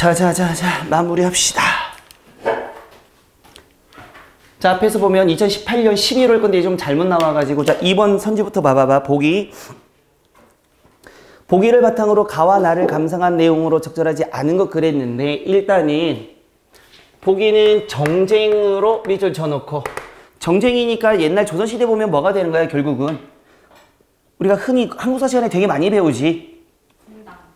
자, 마무리합시다. 자, 앞에서 보면 2018년 11월 건데 좀 잘못 나와가지고, 자, 2번 선지부터 봐봐봐. 보기를 바탕으로 가와 나를 감상한 내용으로 적절하지 않은 거 그랬는데, 일단은 보기는 정쟁으로 밑줄 쳐놓고, 정쟁이니까 옛날 조선시대 보면 뭐가 되는 거야, 결국은? 우리가 흔히 한국사 시간에 되게 많이 배우지.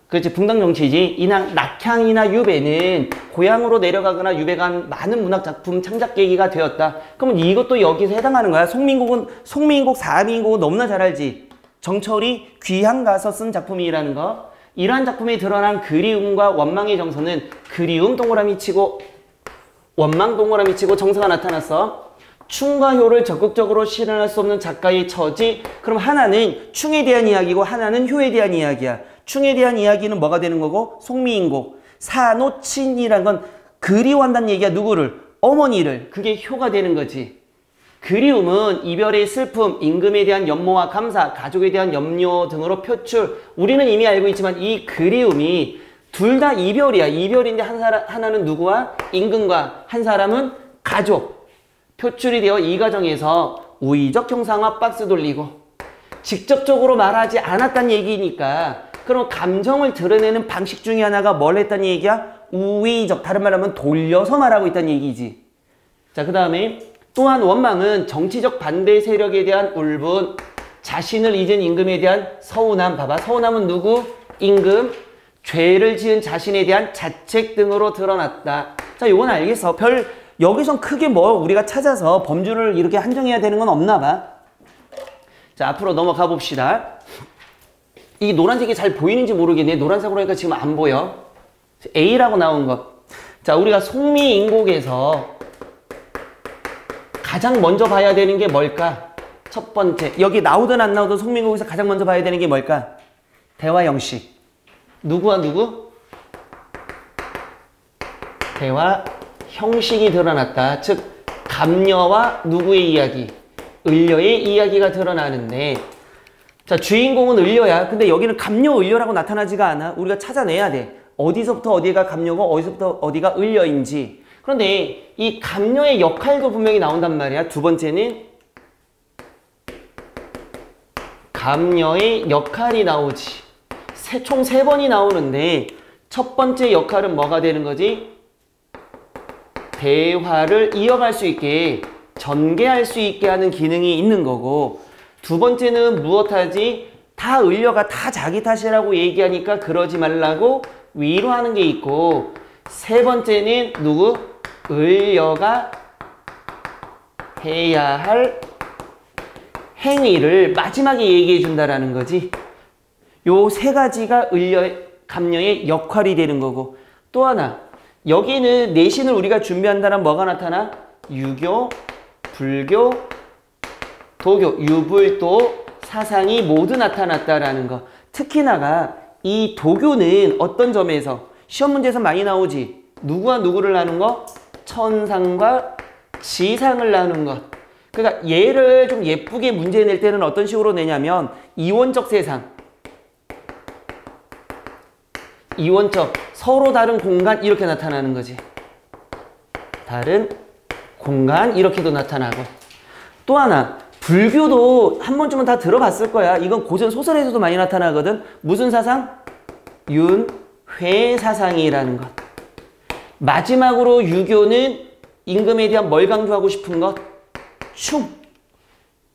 그렇지, 붕당 정치지. 이날 낙향이나 유배는 고향으로 내려가거나 유배가 한 많은 문학작품 창작 계기가 되었다. 그러면 이것도 여기서 해당하는 거야. 송민국, 4민국은 너무나 잘 알지. 정철이 귀향 가서 쓴 작품이라는 거. 이러한 작품에 드러난 그리움과 원망의 정서는 그리움 동그라미 치고 원망 동그라미 치고 정서가 나타났어. 충과 효를 적극적으로 실현할 수 없는 작가의 처지. 그럼 하나는 충에 대한 이야기고 하나는 효에 대한 이야기야. 충에 대한 이야기는 뭐가 되는 거고? 송미인곡. 사노친이란 건 그리워한다는 얘기야. 누구를? 어머니를. 그게 효가 되는 거지. 그리움은 이별의 슬픔, 임금에 대한 연모와 감사, 가족에 대한 염려 등으로 표출. 우리는 이미 알고 있지만 이 그리움이 둘 다 이별이야. 이별인데 하나는 누구와? 임금과. 한 사람은 가족. 표출이 되어 이 과정에서 우의적 형상화 박스 돌리고 직접적으로 말하지 않았다는 얘기니까 그럼 감정을 드러내는 방식 중에 하나가 뭘 했다는 얘기야? 우의적. 다른 말로 하면 돌려서 말하고 있다는 얘기지. 자, 그 다음에 또한 원망은 정치적 반대 세력에 대한 울분, 자신을 잊은 임금에 대한 서운함. 봐봐. 서운함은 누구? 임금. 죄를 지은 자신에 대한 자책 등으로 드러났다. 자, 요건 알겠어. 여기선 크게 뭐 우리가 찾아서 범주를 이렇게 한정해야 되는 건 없나 봐. 자, 앞으로 넘어가 봅시다. 이 노란색이 잘 보이는지 모르겠네. 노란색으로 하니까 지금 안 보여. A라고 나온 것. 자, 우리가 송미인곡에서 가장 먼저 봐야 되는 게 뭘까? 첫 번째. 여기 나오든 안 나오든 송미인곡에서 가장 먼저 봐야 되는 게 뭘까? 대화 형식. 누구와 누구? 대화 형식이 드러났다. 즉 감녀와 누구의 이야기? 을려의 이야기가 드러나는데, 자, 주인공은 을려야. 근데 여기는 감녀, 을려라고 나타나지가 않아. 우리가 찾아내야 돼. 어디서부터 어디가 감녀고 어디서부터 어디가 을려인지. 그런데 이 감녀의 역할도 분명히 나온단 말이야. 두 번째는 감녀의 역할이 나오지. 총 3번이 나오는데 첫 번째 역할은 뭐가 되는 거지? 대화를 이어갈 수 있게, 전개할 수 있게 하는 기능이 있는 거고, 두 번째는 무엇하지? 다 을려가 다 자기 탓이라고 얘기하니까 그러지 말라고 위로하는 게 있고, 세 번째는 누구? 을려가 해야 할 행위를 마지막에 얘기해 준다라는 거지. 요 3가지가 감녀의 역할이 되는 거고, 또 하나, 여기는 내신을 우리가 준비한다면 뭐가 나타나? 유교, 불교, 도교, 유불도 사상이 모두 나타났다라는 거. 특히나가 이 도교는 어떤 점에서 시험 문제에서 많이 나오지? 누구와 누구를 나눈 거? 천상과 지상을 나눈 것. 그러니까 얘를 좀 예쁘게 문제 낼 때는 어떤 식으로 내냐면 이원적 세상. 이원적, 서로 다른 공간 이렇게 나타나는 거지. 다른 공간 이렇게도 나타나고. 또 하나, 불교도 한 번쯤은 다 들어봤을 거야. 이건 고전 소설에서도 많이 나타나거든. 무슨 사상? 윤회 사상이라는 것. 마지막으로 유교는 임금에 대한 뭘 강조하고 싶은 것? 충.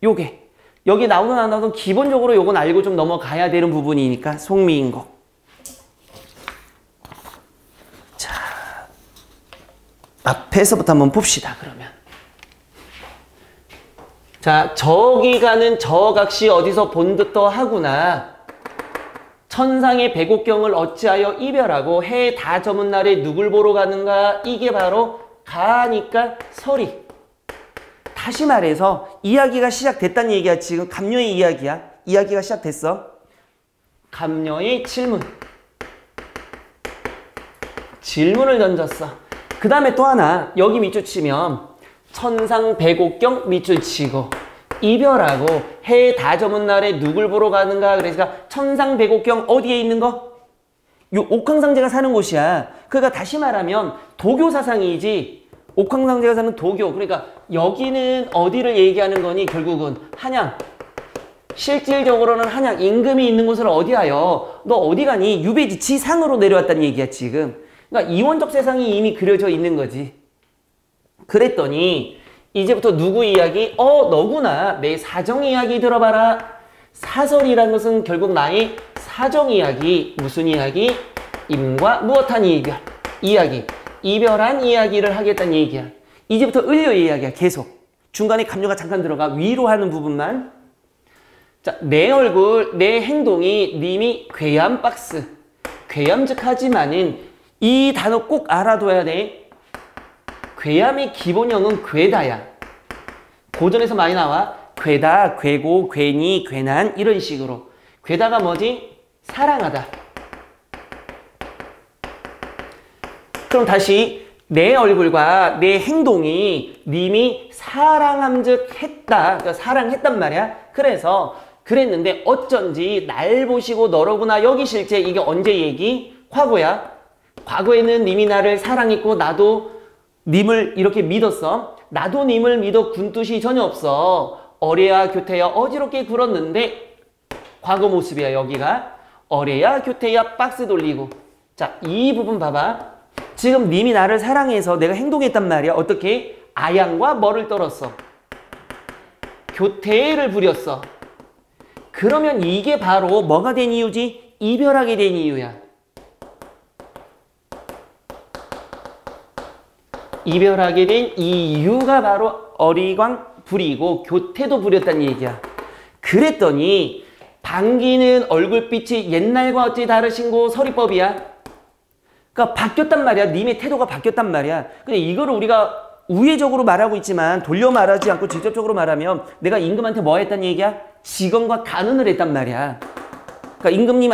요게. 여기 나오든 안 나오든 기본적으로 요건 알고 좀 넘어가야 되는 부분이니까 송미인곡. 자, 앞에서부터 한번 봅시다. 그러면. 자, 저기 가는 저 각시 어디서 본 듯더 하구나. 천상의 백옥경을 어찌하여 이별하고 해 다 저문 날에 누굴 보러 가는가. 이게 바로 가니까 서리. 다시 말해서 이야기가 시작됐다는 얘기야. 지금 감녀의 이야기야. 이야기가 시작됐어. 감녀의 질문. 질문을 던졌어. 그 다음에 또 하나. 여기 밑줄 치면 천상 백옥경 밑줄 치고 이별하고 해 다 저문 날에 누굴 보러 가는가. 그러니까 천상 백옥경 어디에 있는 거? 요 옥황상제가 사는 곳이야. 그러니까 다시 말하면 도교 사상이지. 옥황상제가 사는 도교. 그러니까 여기는 어디를 얘기하는 거니? 결국은 한양. 실질적으로는 한양. 임금이 있는 곳을 어디하여? 너 어디 가니? 유배지 지상으로 내려왔다는 얘기야 지금. 그러니까 이원적 세상이 이미 그려져 있는 거지. 그랬더니 이제부터 누구 이야기? 너구나. 내 사정 이야기 들어봐라. 사설이란 것은 결국 나의 사정 이야기. 무슨 이야기? 임과 무엇한 이야기. 이별한 이야기를 하겠다는 얘기야. 이제부터 을료 이야기야. 계속. 중간에 감료가 잠깐 들어가. 위로 하는 부분만. 자, 내 얼굴, 내 행동이 님이 괴암 박스. 괴암즉하지만은 이 단어 꼭 알아둬야 돼. 괴암의 기본형은 괴다야. 고전에서 많이 나와. 괴다, 괴고, 괴니, 괴난 이런 식으로. 괴다가 뭐지? 사랑하다. 그럼 다시 내 얼굴과 내 행동이 님이 사랑함즉 했다. 그러니까 사랑했단 말이야. 그래서 그랬는데 어쩐지 날 보시고 너로구나 여기실제. 이게 언제 얘기? 과거야. 과거에는 님이 나를 사랑했고 나도 님을 이렇게 믿었어. 나도 님을 믿어 군뜻이 전혀 없어. 어뢰야 교태야 어지럽게 굴었는데 과거 모습이야. 여기가 어뢰야 교태야 박스 돌리고. 자, 이 부분 봐봐. 지금 님이 나를 사랑해서 내가 행동했단 말이야. 어떻게? 아양과 뭐를 떨었어? 교태를 부렸어. 그러면 이게 바로 뭐가 된 이유지? 이별하게 된 이유야. 이별하게 된 이유가 바로 어리광 부리고 교태도 부렸다는 얘기야. 그랬더니 방귀는 얼굴빛이 옛날과 어찌 다르신고 서리법이야. 그러니까 바뀌었단 말이야. 님의 태도가 바뀌었단 말이야. 근데 이거를 우리가 우회적으로 말하고 있지만 돌려 말하지 않고 직접적으로 말하면 내가 임금한테 뭐 했단 얘기야? 직언과 간언을 했단 말이야. 그러니까 임금님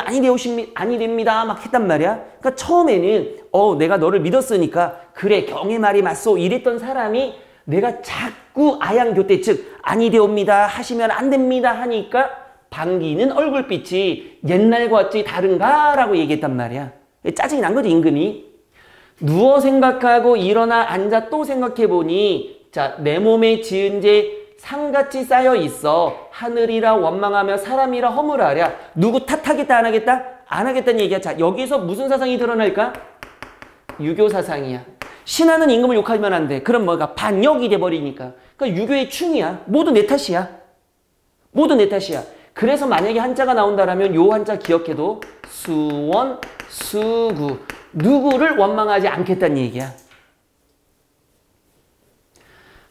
아니 됩니다 막 했단 말이야. 그러니까 처음에는 내가 너를 믿었으니까 그래 경의 말이 맞소 이랬던 사람이 내가 자꾸 아양교태 즉 아니 되옵니다 하시면 안 됩니다 하니까 방귀는 얼굴빛이 옛날과 어찌 다른가 라고 얘기했단 말이야. 짜증이 난 거지 임금이. 누워 생각하고 일어나 앉아 또 생각해보니 자, 내 몸에 지은 죄 상같이 쌓여 있어. 하늘이라 원망하며 사람이라 허물하랴. 누구 탓하겠다 안 하겠다? 안 하겠다는 얘기야. 자, 여기서 무슨 사상이 드러날까? 유교 사상이야. 신하는 임금을 욕하면 안 돼. 그럼 뭐가? 반역이 돼버리니까. 그러니까 유교의 충이야. 모두 내 탓이야. 모두 내 탓이야. 그래서 만약에 한자가 나온다라면 요 한자 기억해도 수원, 수구. 누구를 원망하지 않겠다는 얘기야.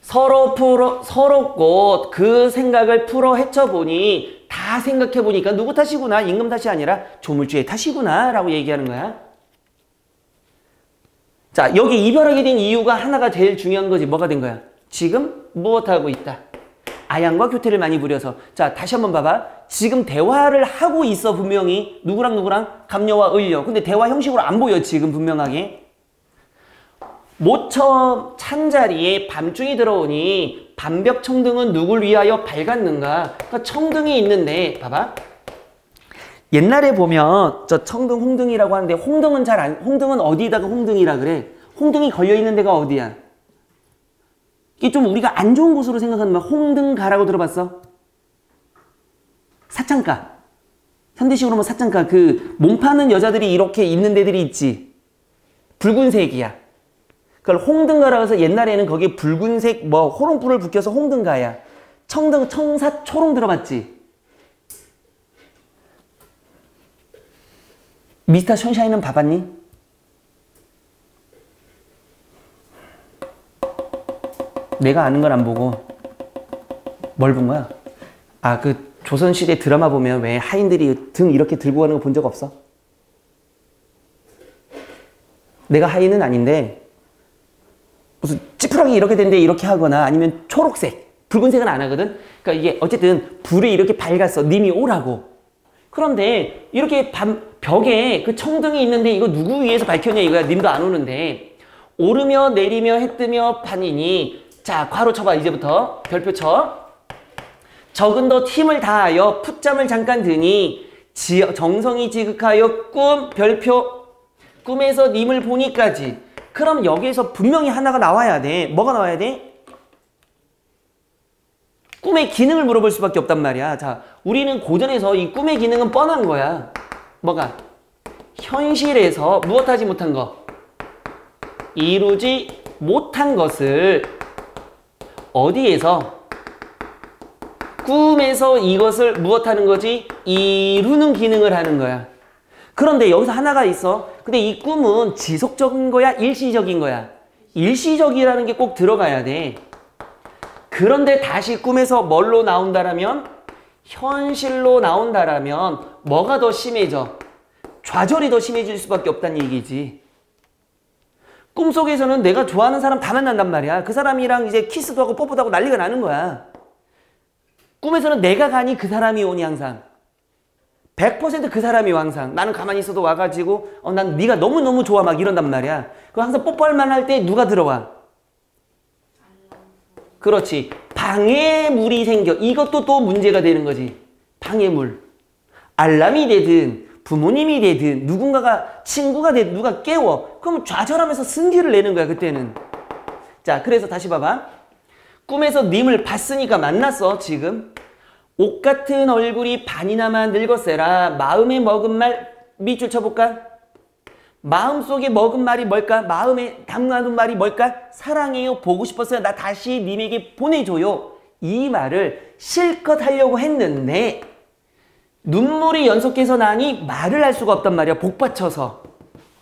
서럽고 그 생각을 풀어 헤쳐보니 다 생각해보니까 누구 탓이구나. 임금 탓이 아니라 조물주의 탓이구나 라고 얘기하는 거야. 자, 여기 이별하게 된 이유가 하나가 제일 중요한 거지. 뭐가 된 거야? 지금 무엇하고 있다? 아양과 교태를 많이 부려서. 자, 다시 한번 봐봐. 지금 대화를 하고 있어 분명히. 누구랑? 감녀와 을려. 근데 대화 형식으로 안 보여 지금 분명하게. 모처 찬자리에 밤중이 들어오니 밤벽 청등은 누굴 위하여 밝았는가? 그러니까 청등이 있는데 봐봐. 옛날에 보면 저 청등 홍등이라고 하는데 홍등은 어디다가 홍등이라 그래? 홍등이 걸려있는 데가 어디야? 이게 좀 우리가 안 좋은 곳으로 생각하는 홍등가라고 들어봤어? 사창가. 현대식으로 보면 사창가. 그 몸 파는 여자들이 이렇게 있는 데들이 있지. 붉은색이야. 그걸 홍등가라고 해서 옛날에는 거기에 붉은색 호롱불을 붙여서 홍등가야. 청등, 청사, 초롱 들어봤지? 미스터 션샤인은 봐봤니? 내가 아는 걸 안 보고 뭘 본 거야? 아, 그 조선시대 드라마 보면 왜 하인들이 등 이렇게 들고 가는 거 본 적 없어? 내가 하인은 아닌데 무슨 찌푸라기 이렇게 된데 이렇게 하거나 아니면 초록색, 붉은색은 안 하거든? 그러니까 이게 어쨌든 불이 이렇게 밝았어. 님이 오라고. 그런데 이렇게 벽에 그 청등이 있는데 이거 누구 위해서 밝혔냐 이거야. 님도 안 오는데. 오르며 내리며 해 뜨며 판이니. 자, 괄호 쳐봐. 이제부터 별표 쳐. 적은 더 힘을 다하여 풋잠을 잠깐 드니 정성이 지극하여 꿈, 별표, 꿈에서 님을 보니까지. 그럼 여기에서 분명히 하나가 나와야 돼. 뭐가 나와야 돼? 꿈의 기능을 물어볼 수밖에 없단 말이야. 자, 우리는 고전에서 이 꿈의 기능은 뻔한 거야. 뭐가? 현실에서 무엇하지 못한 거? 이루지 못한 것을 어디에서? 꿈에서 이것을 무엇하는 거지? 이루는 기능을 하는 거야. 그런데 여기서 하나가 있어. 근데 이 꿈은 지속적인 거야? 일시적인 거야? 일시적이라는 게 꼭 들어가야 돼. 그런데 다시 꿈에서 뭘로 나온다라면? 현실로 나온다라면 뭐가 더 심해져? 좌절이 더 심해질 수밖에 없다는 얘기지. 꿈속에서는 내가 좋아하는 사람 다 만난단 말이야. 그 사람이랑 이제 키스도 하고 뽀뽀도 하고 난리가 나는 거야. 꿈에서는 내가 가니 그 사람이 오니 항상. 100% 그 사람이 와 항상. 나는 가만히 있어도 와가지고 난 네가 너무너무 좋아 막 이런단 말이야. 그럼 항상 뽀뽀할 만할 때 누가 들어와? 그렇지. 방해물이 생겨. 이것도 또 문제가 되는 거지. 방해물. 알람이 되든 부모님이 되든 누군가가 친구가 되든 누가 깨워. 그럼 좌절하면서 승기를 내는 거야 그때는. 자, 그래서 다시 봐봐. 꿈에서 님을 봤으니까 만났어 지금. 옷 같은 얼굴이 반이나마 늙었세라. 마음에 먹은 말 밑줄 쳐볼까? 마음속에 먹은 말이 뭘까? 마음에 담가둔 말이 뭘까? 사랑해요. 보고 싶었어요. 나 다시 님에게 보내줘요. 이 말을 실컷 하려고 했는데 눈물이 연속해서 나니 말을 할 수가 없단 말이야. 복받쳐서.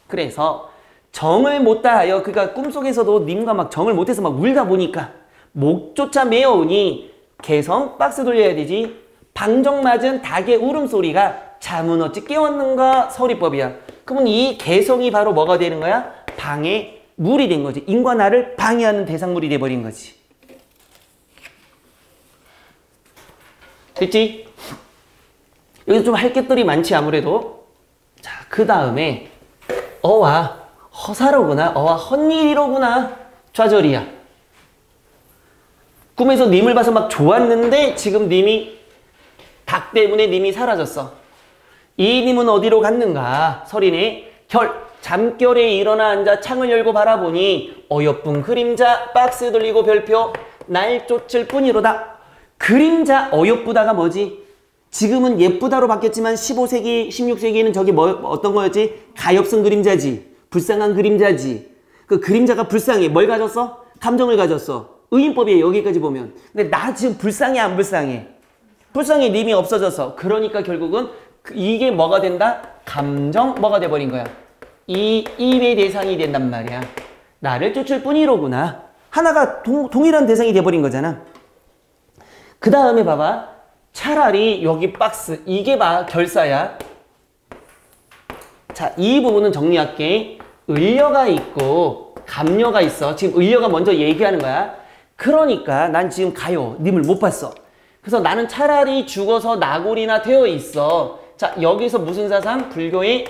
그래서 정을 못 다하여, 그러니까 꿈속에서도 님과 막 정을 못해서 막 울다 보니까 목조차 메어오니 개성 박스 돌려야 되지. 방정 맞은 닭의 울음소리가 잠은 어찌 깨웠는가 서리법이야. 그러면 이 개성이 바로 뭐가 되는 거야? 방해물이 된 거지. 인과 나를 방해하는 대상물이 돼버린 거지. 됐지? 여기서 좀 할 것들이 많지 아무래도. 자, 그 다음에 어와 허사로구나. 어와 헛일이로구나. 좌절이야. 꿈에서 님을 봐서 막 좋았는데 지금 님이 닭 때문에 님이 사라졌어. 이 님은 어디로 갔는가? 설이네. 잠결에 일어나 앉아 창을 열고 바라보니 어여쁜 그림자 박스 돌리고 별표 날 쫓을 뿐이로다. 그림자 어여쁘다가 뭐지? 지금은 예쁘다로 바뀌었지만 15세기, 16세기에는 저게 어떤 거였지? 가엾은 그림자지. 불쌍한 그림자지. 그 그림자가 불쌍해. 뭘 가졌어? 감정을 가졌어. 의인법이에요. 여기까지 보면. 근데 나 지금 불쌍해 안 불쌍해? 불쌍해. 님이 없어져서. 그러니까 결국은 이게 뭐가 된다? 감정 뭐가 돼버린 거야. 이 입의 대상이 된단 말이야. 나를 쫓을 뿐이로구나. 하나가 동일한 대상이 돼버린 거잖아. 그 다음에 봐봐. 차라리 여기 박스 이게 결사야. 자, 이 부분은 정리할게. 을려가 있고 갑려가 있어. 지금 을려가 먼저 얘기하는 거야. 그러니까 난 지금 가요. 님을 못 봤어. 그래서 나는 차라리 죽어서 나골이나 되어 있어. 자, 여기서 무슨 사상? 불교의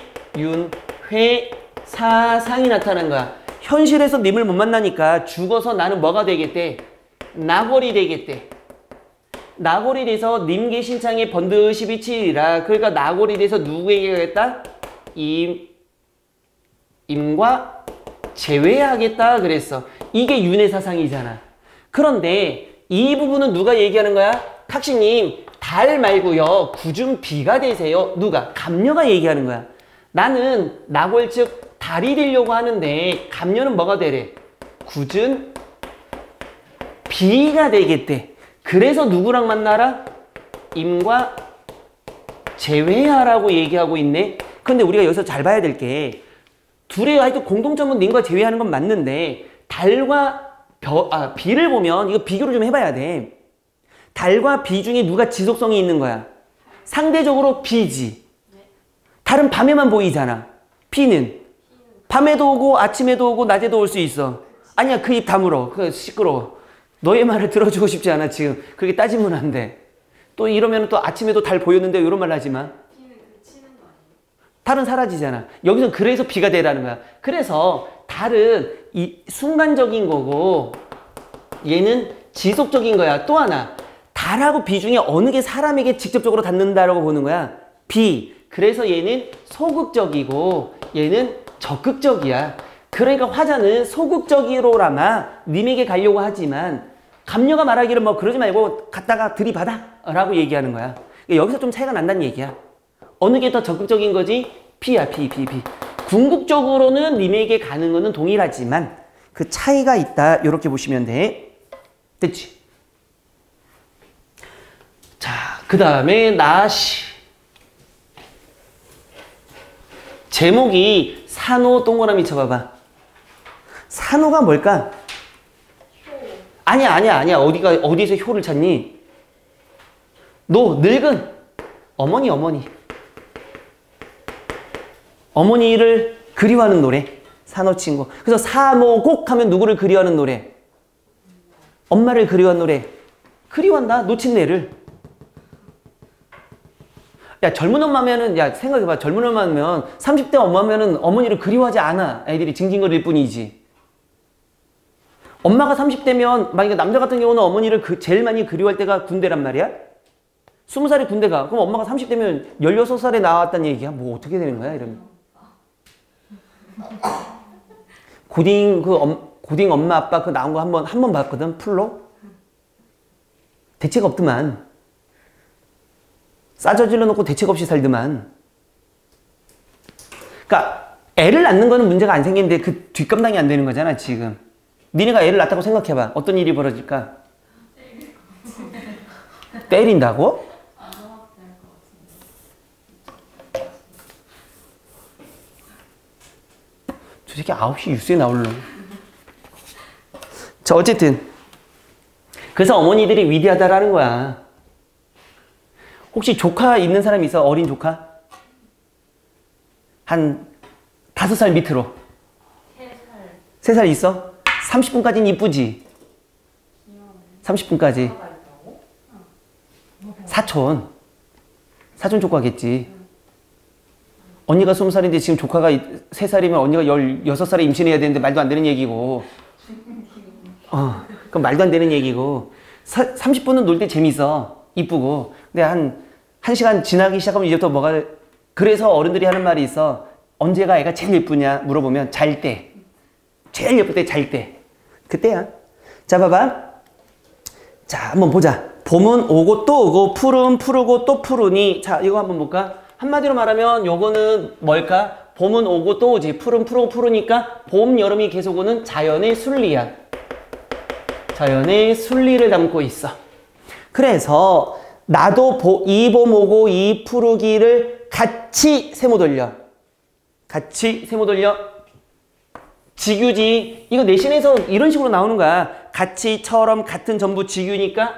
윤회사상이 나타난 거야. 현실에서 님을 못 만나니까 죽어서 나는 뭐가 되겠대? 나골이 되겠대. 나골이 돼서 님 계신 창에 번듯이 비치리라. 그러니까 나골이 돼서 누구에게 가겠다? 임과 제외하겠다 그랬어. 이게 윤회사상이잖아. 그런데 이 부분은 누가 얘기하는 거야? 각시님, 달 말고요. 굳은 비가 되세요. 누가? 갑려가 얘기하는 거야. 나는 나골 즉 달이 되려고 하는데 갑려는 뭐가 되래? 굳은 비가 되겠대. 그래서 누구랑 만나라? 임과 제외하라고 얘기하고 있네. 근데 우리가 여기서 잘 봐야 될 게 둘의 하여튼 공통점은 님과 제외하는 건 맞는데 달과 비를 보면 이거 비교를 좀 해봐야 돼. 달과 비 중에 누가 지속성이 있는 거야? 상대적으로 비지. 달은 밤에만 보이잖아. 비는 밤에도 오고 아침에도 오고 낮에도 올 수 있어. 아니야, 그 입 다물어. 그 시끄러워. 너의 말을 들어주고 싶지 않아 지금. 그렇게 따지면 안 돼. 또 이러면 또 아침에도 달 보였는데 이런 말 하지 마. 달은 사라지잖아. 여기서 그래서 비가 되라는 거야. 그래서 달은 이 순간적인 거고 얘는 지속적인 거야. 또 하나, 달하고 비 중에 어느 게 사람에게 직접적으로 닿는다라고 보는 거야? B. 그래서 얘는 소극적이고 얘는 적극적이야. 그러니까 화자는 소극적으로라마 님에게 가려고 하지만 감녀가 말하기를 뭐 그러지 말고 갔다가 들이받아 라고 얘기하는 거야. 그러니까 여기서 좀 차이가 난다는 얘기야. 어느 게 더 적극적인 거지? B야, B. 궁극적으로는 님에게 가는 거는 동일하지만 그 차이가 있다. 이렇게 보시면 돼. 됐지? 자, 그 다음에 나시. 제목이 산호 동그라미 쳐봐봐. 산호가 뭘까? 아니야. 어디서 효를 찾니? 너 늙은 어머니. 어머니를 그리워하는 노래. 산호 친구. 그래서 사모곡 하면 누구를 그리워하는 노래? 엄마를 그리워하는 노래. 그리워한다. 놓친 애를. 야, 젊은 엄마면은, 야, 생각해봐. 젊은 엄마면, 30대 엄마면은 어머니를 그리워하지 않아. 애들이 징징거릴 뿐이지. 엄마가 30대면, 만약에 남자 같은 경우는 어머니를 제일 많이 그리워할 때가 군대란 말이야? 20살에 군대 가. 그럼 엄마가 30대면 16살에 나왔다는 얘기야? 뭐 어떻게 되는 거야? 이러면. 고딩 엄마 아빠 그 나온 거 한 번 봤거든? 풀로? 대책 없더만. 싸저질러 놓고 대책 없이 살더만. 그러니까 애를 낳는 거는 문제가 안 생기는데 그 뒷감당이 안 되는 거잖아 지금. 니네가 애를 낳았다고 생각해봐. 어떤 일이 벌어질까? 때린다고? 저 새끼 9시 뉴스에 나올러. 자, 어쨌든 그래서 어머니들이 위대하다라는 거야. 혹시 조카 있는 사람 있어? 어린 조카? 한 5살 밑으로. 3살 있어? 30분까지는 이쁘지? 30분까지. 사촌 조카겠지. 언니가 20살인데 지금 조카가 3살이면 언니가 16살에 임신해야 되는데 말도 안 되는 얘기고. 그럼 말도 안 되는 얘기고. 30분은 놀 때 재밌어. 이쁘고. 근데 한 1시간 지나기 시작하면 이제부터 그래서 어른들이 하는 말이 있어. 언제가 애가 제일 예쁘냐 물어보면 잘 때. 제일 예쁠 때 잘 때. 그때야. 자, 봐봐. 자, 한번 보자. 봄은 오고 또 오고 푸른 푸르고 또 푸르니. 자, 이거 한번 볼까? 한마디로 말하면 요거는 뭘까? 봄은 오고 또 오지. 푸른 푸르고 푸르니까 봄, 여름이 계속 오는 자연의 순리야. 자연의 순리를 담고 있어. 그래서 나도 이 봄 오고 이 푸르기를 같이 세모 돌려. 지규지. 이거 내신에서 이런 식으로 나오는 거야. 같이처럼 같은 전부 지규니까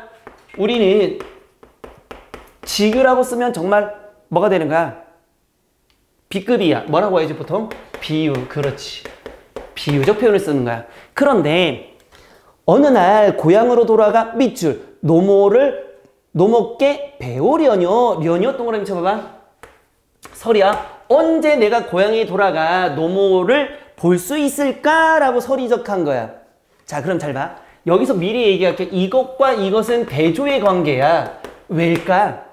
우리는 지규라고 쓰면 정말 뭐가 되는 거야? B급이야. 뭐라고 해야지 보통? 비유. 그렇지. 비유적 표현을 쓰는 거야. 그런데 어느 날 고향으로 돌아가 밑줄 노모께 배우려뇨. 려뇨 동그라미 쳐봐봐. 설이야. 언제 내가 고향에 돌아가 노모를 볼 수 있을까라고 설이적한 거야. 자, 그럼 잘 봐. 여기서 미리 얘기할게. 이것과 이것은 대조의 관계야. 왜일까?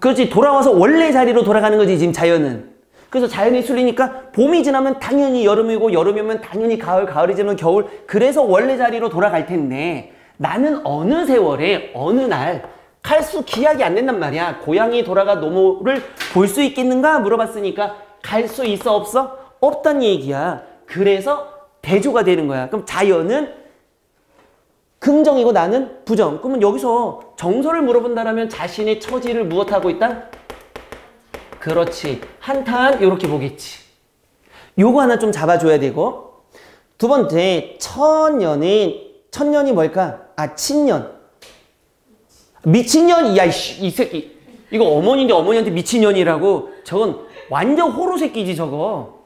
그렇지. 돌아와서 원래 자리로 돌아가는 거지 지금 자연은. 그래서 자연의 순리니까 봄이 지나면 당연히 여름이고 여름이 오면 당연히 가을, 가을이 지나면 겨울. 그래서 원래 자리로 돌아갈 텐데 나는 어느 세월에 어느 날 갈수 기약이 안 된단 말이야. 고향이 돌아가 노모를 볼 수 있겠는가 물어봤으니까 갈 수 있어 없어? 없단 얘기야. 그래서 대조가 되는 거야. 그럼 자연은 긍정이고 나는 부정. 그러면 여기서 정서를 물어본다면 자신의 처지를 무엇하고 있다? 그렇지. 한탄 이렇게 보겠지. 요거 하나 좀 잡아줘야 되고. 두 번째, 천년이 뭘까? 친년. 미친년. 야, 이 새끼. 이거 어머니인데 어머니한테 미친년이라고. 저건 완전 호로 새끼지 저거.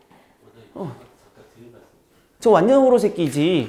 저 완전 호로 새끼지.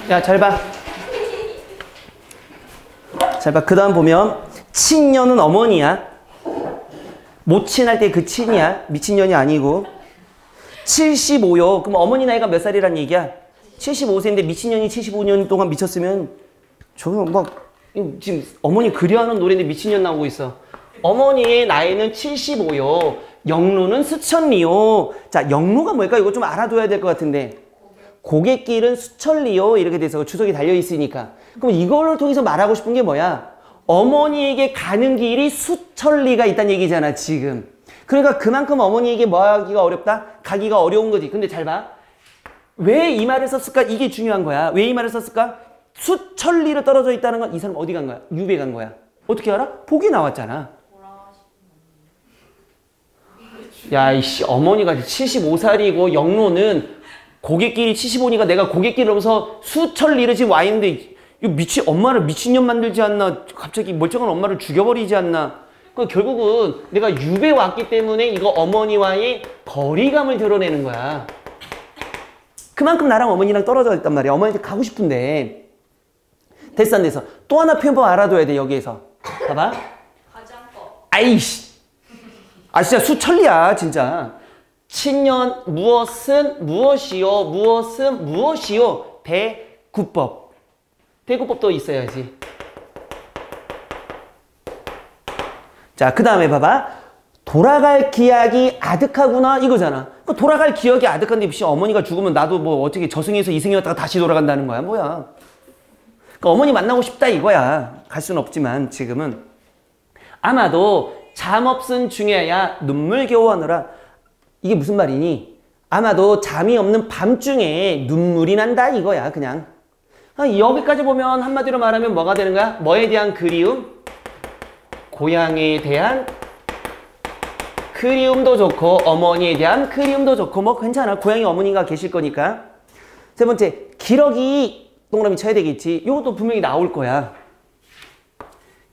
야, 잘 봐. 잘 봐. 그 다음 보면 친녀는 어머니야. 모친할 때 그 친이야. 미친년이 아니고. 75요. 그럼 어머니 나이가 몇 살이란 얘기야? 75세인데 미친년이 75년 동안 미쳤으면 저거 막 지금 어머니 그리워하는 노래인데 미친년 나오고 있어. 어머니의 나이는 75요. 영로는 수천리요. 자, 영로가 뭘까? 이거 좀 알아둬야 될 것 같은데. 고갯길은 수천리요. 이렇게 돼서 주석이 달려 있으니까. 그럼 이걸 통해서 말하고 싶은 게 뭐야? 어머니에게 가는 길이 수천리가 있다는 얘기잖아, 지금. 그러니까 그만큼 어머니에게 뭐 하기가 어렵다? 가기가 어려운 거지. 근데 잘 봐. 왜 이 말을 썼을까? 이게 중요한 거야. 왜 이 말을 썼을까? 수천리로 떨어져 있다는 건 이 사람 어디 간 거야? 유배 간 거야. 어떻게 알아? 복이 나왔잖아. 야, 이씨, 어머니가 75살이고 영로는 고갯길이 75니까 내가 고갯길을 넘어서 수천리를 지금 와 있는데 엄마를 미친년 만들지 않나? 갑자기 멀쩡한 엄마를 죽여버리지 않나? 결국은 내가 유배 왔기 때문에 이거 어머니와의 거리감을 드러내는 거야. 그만큼 나랑 어머니랑 떨어져 있단 말이야. 어머니한테 가고 싶은데. 됐어, 안 됐어? 또 하나 표현법 알아둬야 돼, 여기에서. 봐봐. 아이씨. 아, 진짜 수천리야, 진짜. 친년, 무엇은 무엇이요, 무엇은 무엇이요. 대구법. 대구법도 있어야지. 자, 그 다음에 봐봐. 돌아갈 기약이 아득하구나 이거잖아. 돌아갈 기억이 아득한데 혹시 어머니가 죽으면 나도 뭐 어떻게 저승에서 이승이었다가 다시 돌아간다는 거야? 뭐야? 그러니까 어머니 만나고 싶다 이거야. 갈 수는 없지만 지금은. 아마도 잠 없은 중에야 눈물 겨워하느라. 이게 무슨 말이니? 아마도 잠이 없는 밤중에 눈물이 난다 이거야 그냥. 여기까지 보면 한마디로 말하면 뭐가 되는 거야? 뭐에 대한 그리움? 고향에 대한 그리움도 좋고 어머니에 대한 그리움도 좋고 뭐 괜찮아. 고향에 어머니가 계실 거니까. 세 번째, 기러기 동그라미 쳐야 되겠지. 이것도 분명히 나올 거야.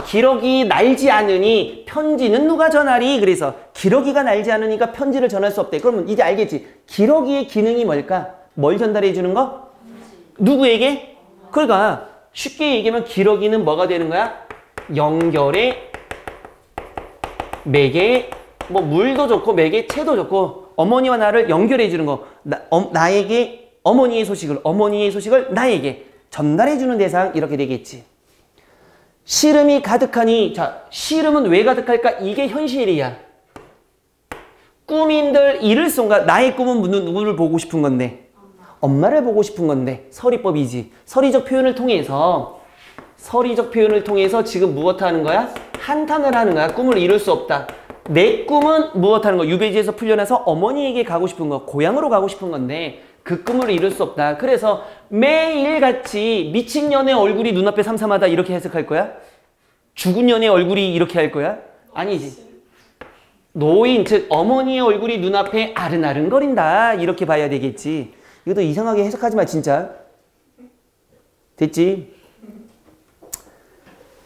기러기 날지 않으니 편지는 누가 전하리? 그래서 기러기가 날지 않으니까 편지를 전할 수 없대. 그러면 이제 알겠지. 기러기의 기능이 뭘까? 뭘 전달해 주는 거? 누구에게? 그러니까 쉽게 얘기하면 기러기는 뭐가 되는 거야? 연결의 매개, 뭐 물도 좋고 매개, 채도 좋고 어머니와 나를 연결해 주는 거. 나에게 어머니의 소식을 나에게 전달해 주는 대상 이렇게 되겠지. 시름이 가득하니, 자, 시름은 왜 가득할까? 이게 현실이야. 꿈인들 이를 쏜가? 나의 꿈은 누구를 보고 싶은 건데? 엄마를 보고 싶은 건데. 서리법이지. 서리적 표현을 통해서 지금 무엇 하는 거야? 한탄을 하는 거야. 꿈을 이룰 수 없다. 내 꿈은 무엇 하는 거야? 유배지에서 풀려나서 어머니에게 가고 싶은 거, 고향으로 가고 싶은 건데 그 꿈을 이룰 수 없다. 그래서 매일같이 미친년의 얼굴이 눈앞에 삼삼하다 이렇게 해석할 거야? 죽은 년의 얼굴이 이렇게 할 거야? 아니지. 노인, 즉 어머니의 얼굴이 눈앞에 아른아른거린다 이렇게 봐야 되겠지. 이것도 이상하게 해석하지 마 진짜. 됐지?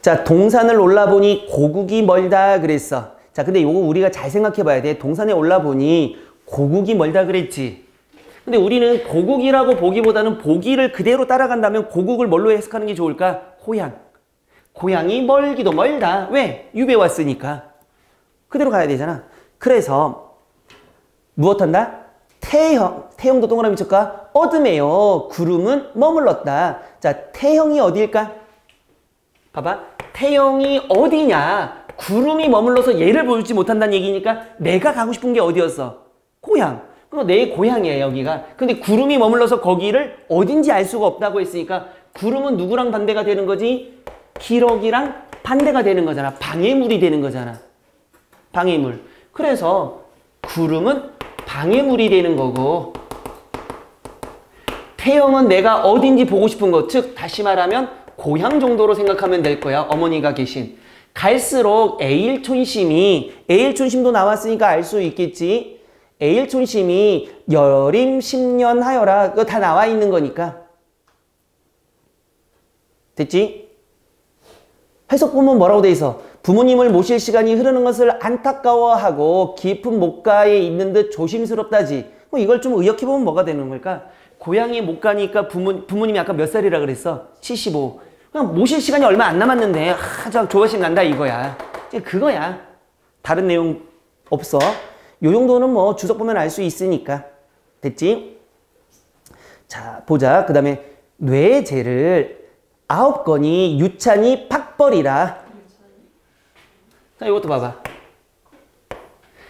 자, 동산을 올라보니 고국이 멀다 그랬어. 자, 근데 요거 우리가 잘 생각해 봐야 돼. 동산에 올라보니 고국이 멀다 그랬지. 근데 우리는 고국이라고 보기보다는 보기를 그대로 따라간다면 고국을 뭘로 해석하는 게 좋을까? 고향. 고향이 멀기도 멀다. 왜? 유배 왔으니까. 그대로 가야 되잖아. 그래서 무엇한다? 태형도 동그라미 칠까? 어둠에요. 구름은 머물렀다. 자, 태형이 어디일까? 봐봐. 태형이 어디냐? 구름이 머물러서 얘를 보지 못한다는 얘기니까 내가 가고 싶은 게 어디였어? 고향. 그럼 내 고향이에요, 여기가. 근데 구름이 머물러서 거기를 어딘지 알 수가 없다고 했으니까 구름은 누구랑 반대가 되는 거지? 기러기랑 반대가 되는 거잖아. 방해물이 되는 거잖아. 방해물. 그래서 구름은 방해물이 되는 거고 태형은 내가 어딘지 보고 싶은 것. 즉 다시 말하면 고향 정도로 생각하면 될 거야. 어머니가 계신. 갈수록 애일촌심도 나왔으니까 알 수 있겠지. 애일촌심이 여림 10년 하여라. 그거 다 나와 있는 거니까. 됐지? 해석 보면 뭐라고 돼 있어? 부모님을 모실 시간이 흐르는 것을 안타까워하고 깊은 목가에 있는 듯 조심스럽다지. 이걸 좀 의역해보면 뭐가 되는 걸까? 고향에 못 가니까 부모님이 아까 몇 살이라 그랬어? 75. 그냥 모실 시간이 얼마 안 남았는데 저 조바심 난다 이거야. 그거야. 다른 내용 없어. 요 정도는 뭐 주석 보면 알 수 있으니까. 됐지? 자, 보자. 그 다음에 뇌제를 9건이 유찬이 팍벌이라. 자, 요것도 봐봐.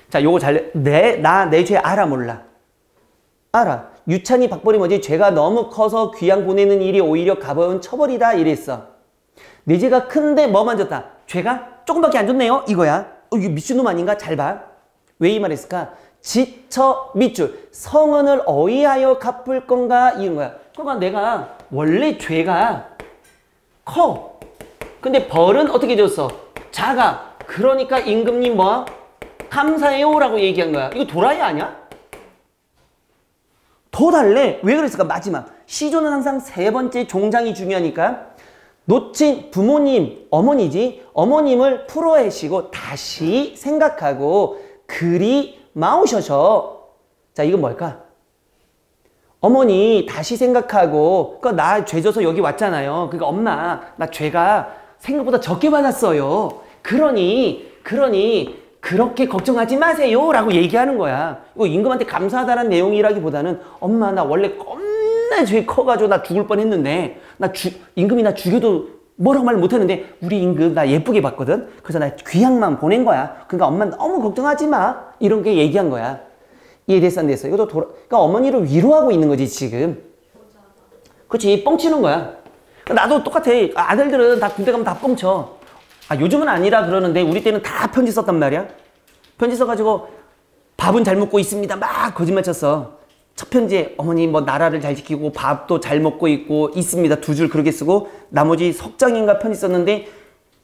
자, 요거 내 죄 알아 몰라? 알아. 유찬이 박벌이 뭐지? 죄가 너무 커서 귀양 보내는 일이 오히려 가벼운 처벌이다 이랬어. 내 죄가 큰데 뭐만 졌다? 죄가 조금밖에 안 졌네요 이거야. 이거 미친놈 아닌가? 잘 봐. 왜 이 말했을까? 지처 밑줄. 성은을 어이하여 갚을 건가? 이런 거야. 그러니까 내가 원래 죄가 커. 근데 벌은 어떻게 줬어? 작아. 그러니까 임금님 뭐? 감사해요 라고 얘기한 거야. 이거 도라이 아니야? 더 달래. 왜 그랬을까? 마지막. 시조는 항상 세 번째 종장이 중요하니까 놓친 부모님, 어머니지. 어머님을 풀어내시고 다시 생각하고 그리 마우셔서. 자, 이건 뭘까? 어머니 다시 생각하고 그러니까 나 죄 져서 여기 왔잖아요. 그러니까 엄마 나 죄가 생각보다 적게 받았어요. 그러니 그렇게 걱정하지 마세요 라고 얘기하는 거야. 이거 임금한테 감사하다는 내용이라기보다는 엄마 나 원래 겁나 죄 커가지고 나 죽을 뻔했는데 임금이 나 죽여도 뭐라고 말 못했는데 우리 임금 나 예쁘게 봤거든. 그래서 나 귀향만 보낸 거야. 그러니까 엄마 너무 걱정하지 마 이런 게 얘기한 거야. 이해됐어 안 됐어? 이것도 그러니까 어머니를 위로하고 있는 거지 지금. 그렇지 뻥치는 거야. 나도 똑같아. 아들들은 다 군대 가면 다 뻥쳐. 요즘은 아니라 그러는데 우리 때는 다 편지 썼단 말이야. 편지 써가지고 밥은 잘 먹고 있습니다. 막 거짓말 쳤어. 첫 편지에 어머니 뭐 나라를 잘 지키고 밥도 잘 먹고 있습니다. 2줄 그렇게 쓰고 나머지 석 장인가 편지 썼는데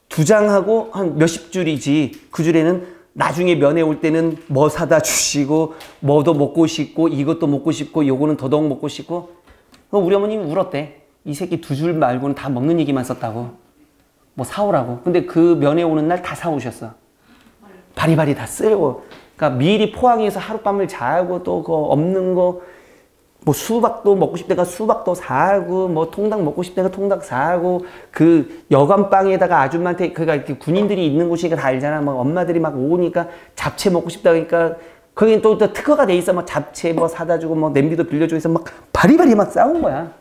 2장하고 한 몇십 줄이지. 그 줄에는 나중에 면회 올 때는 뭐 사다 주시고 뭐도 먹고 싶고 이것도 먹고 싶고 요거는 더더욱 먹고 싶고. 우리 어머님이 울었대. 이 새끼 2줄 말고는 다 먹는 얘기만 썼다고. 뭐 사오라고. 근데 그 면회 오는 날 다 사오셨어. 바리바리 다 쓸고. 그러니까 미리 포항에서 하룻밤을 자고 또 그 없는 거 뭐 수박도 먹고 싶다가 수박도 사고 뭐 통닭 먹고 싶다가 통닭 사고 그 여관방에다가 아줌마한테 그러니까 군인들이 있는 곳이니까 다 알잖아. 막 엄마들이 막 오니까 잡채 먹고 싶다 그러니까 거긴 또 특허가 돼 있어. 막 잡채 뭐 사다 주고 뭐 냄비도 빌려주고 해서 막 바리바리 막 싸운 거야.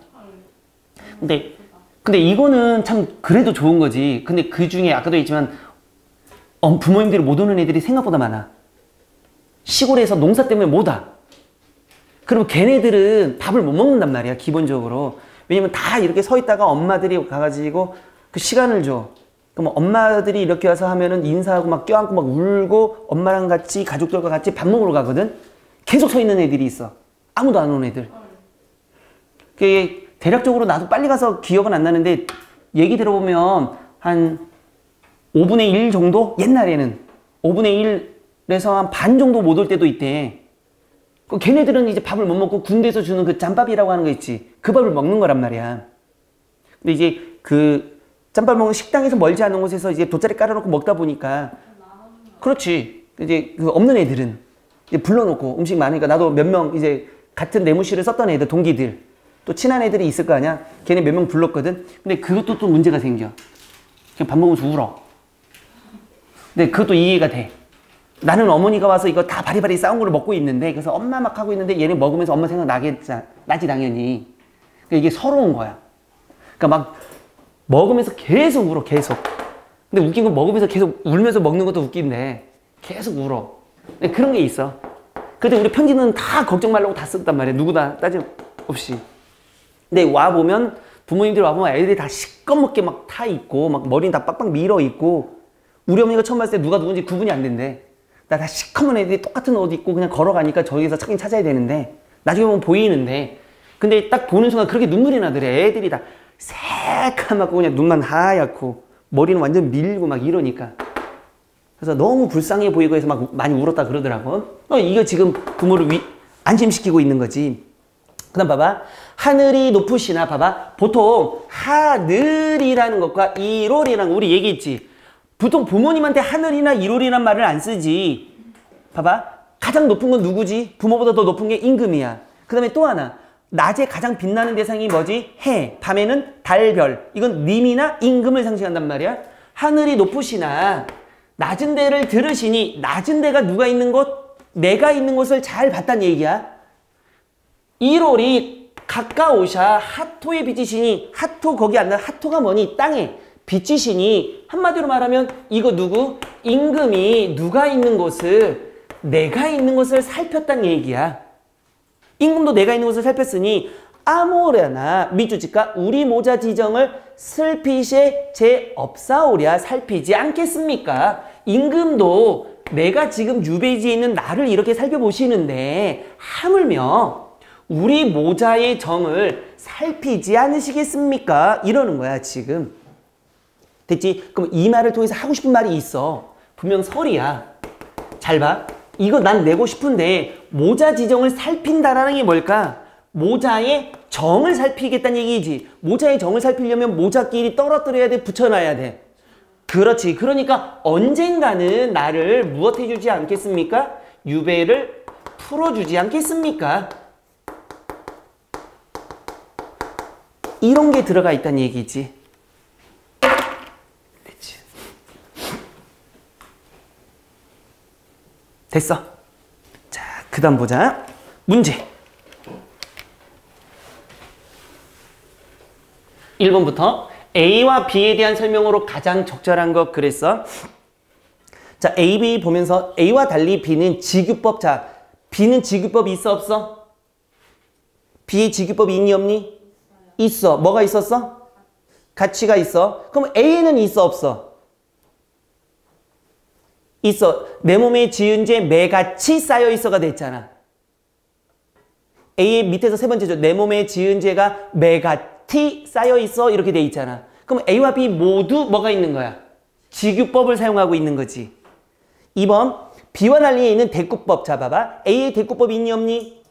근데 이거는 참 그래도 좋은 거지. 근데 그 중에 아까도 얘기했지만 부모님들이 못 오는 애들이 생각보다 많아. 시골에서 농사 때문에 못 와. 그러면 걔네들은 밥을 못 먹는단 말이야 기본적으로. 왜냐면 다 이렇게 서 있다가 엄마들이 가가지고 그 시간을 줘. 그럼 엄마들이 이렇게 와서 하면은 인사하고 막 껴안고 막 울고 엄마랑 같이 가족들과 같이 밥 먹으러 가거든. 계속 서 있는 애들이 있어. 아무도 안 오는 애들. 그게 대략적으로 나도 빨리 가서 기억은 안 나는데 얘기 들어보면 한 5분의 1 정도? 옛날에는 5분의 1에서 한 반 정도 못 올 때도 있대. 걔네들은 이제 밥을 못 먹고 군대에서 주는 그 짬밥이라고 하는 거 있지. 그 밥을 먹는 거란 말이야. 근데 이제 그 짬밥 먹는 식당에서 멀지 않은 곳에서 이제 돗자리 깔아놓고 먹다 보니까 그렇지. 이제 그 없는 애들은 이제 불러놓고 음식 많으니까 나도 몇 명 이제 같은 내무실을 썼던 애들 동기들 또 친한 애들이 있을 거 아니야. 걔네 몇 명 불렀거든. 근데 그것도 또 문제가 생겨. 그냥 밥 먹으면서 울어. 근데 그것도 이해가 돼. 나는 어머니가 와서 이거 다 바리바리 싸운 거를 먹고 있는데 그래서 엄마 막 하고 있는데 얘네 먹으면서 엄마 생각 나지 당연히. 그러니까 이게 서러운 거야. 그러니까 막 먹으면서 계속 울어 계속. 근데 웃긴 건 먹으면서 계속 울면서 먹는 것도 웃긴데 계속 울어. 근데 그런 게 있어. 근데 우리 편지는 다 걱정 말라고 다 썼단 말이야. 누구나 따짐 없이. 근데 와보면 부모님들 와보면 애들이 다 시꺼멓게 막 타 있고 막 머리는 다 빡빡 밀어 있고 우리 어머니가 처음 봤을 때 누가 누군지 구분이 안 된대. 나 다 시커먼 애들이 똑같은 옷 입고 그냥 걸어가니까 저기서 찾긴 찾아야 되는데 나중에 보면 보이는데 근데 딱 보는 순간 그렇게 눈물이 나더래. 애들이 다 새까맣고 그냥 눈만 하얗고 머리는 완전 밀고 막 이러니까 그래서 너무 불쌍해 보이고 해서 막 많이 울었다 그러더라고. 이거 지금 부모를 안심시키고 있는 거지. 그 다음 봐봐. 하늘이 높으시나 봐봐. 보통 하늘이라는 것과 이롤이라는 거 우리 얘기했지. 보통 부모님한테 하늘이나 이롤이란 말을 안 쓰지. 봐봐. 가장 높은 건 누구지? 부모보다 더 높은 게 임금이야. 그 다음에 또 하나. 낮에 가장 빛나는 대상이 뭐지? 해. 밤에는 달, 별. 이건 님이나 임금을 상징한단 말이야. 하늘이 높으시나 낮은 데를 들으시니 낮은 데가 누가 있는 곳? 내가 있는 곳을 잘 봤단 얘기야. 1월이 가까우샤 하토에 비치시니 하토 거기 안 나. 하토가 뭐니? 땅에 비치시니 한마디로 말하면 이거 누구? 임금이 누가 있는 곳을 내가 있는 곳을 살폈단 얘기야. 임금도 내가 있는 곳을 살폈으니 아모레나 미주지까 우리 모자 지정을 슬피시에 제 없사오랴 살피지 않겠습니까? 임금도 내가 지금 유배지에 있는 나를 이렇게 살펴보시는데 하물며 우리 모자의 정을 살피지 않으시겠습니까? 이러는 거야 지금. 됐지? 그럼 이 말을 통해서 하고 싶은 말이 있어. 분명 설이야. 잘 봐. 이거 난 내고 싶은데 모자 지정을 살핀다라는 게 뭘까? 모자의 정을 살피겠다는 얘기지. 모자의 정을 살피려면 모자끼리 떨어뜨려야 돼? 붙여놔야 돼? 그렇지. 그러니까 언젠가는 나를 무엇 해주지 않겠습니까? 유배를 풀어주지 않겠습니까? 이런 게 들어가 있다는 얘기지. 됐지. 됐어. 자, 그 다음 보자. 문제. 1번부터 A와 B에 대한 설명으로 가장 적절한 것 그랬어. 자, A, B 보면서 A와 달리 B는 지규법. 자, B는 지규법이 있어 없어? B의 지규법이 있니 없니? 있어. 뭐가 있었어? 가치가 있어. 그럼 A는 있어 없어? 있어. 내 몸에 지은 죄 매같이 쌓여 있어가 됐잖아. A의 밑에서 세 번째죠. 내 몸에 지은 죄가 매같이 쌓여 있어 이렇게 돼 있잖아. 그럼 A와 B 모두 뭐가 있는 거야? 지규법을 사용하고 있는 거지. 2번 B와 달리 있는 대꾸법. 자 봐봐. A의 대꾸법이 있니 없니?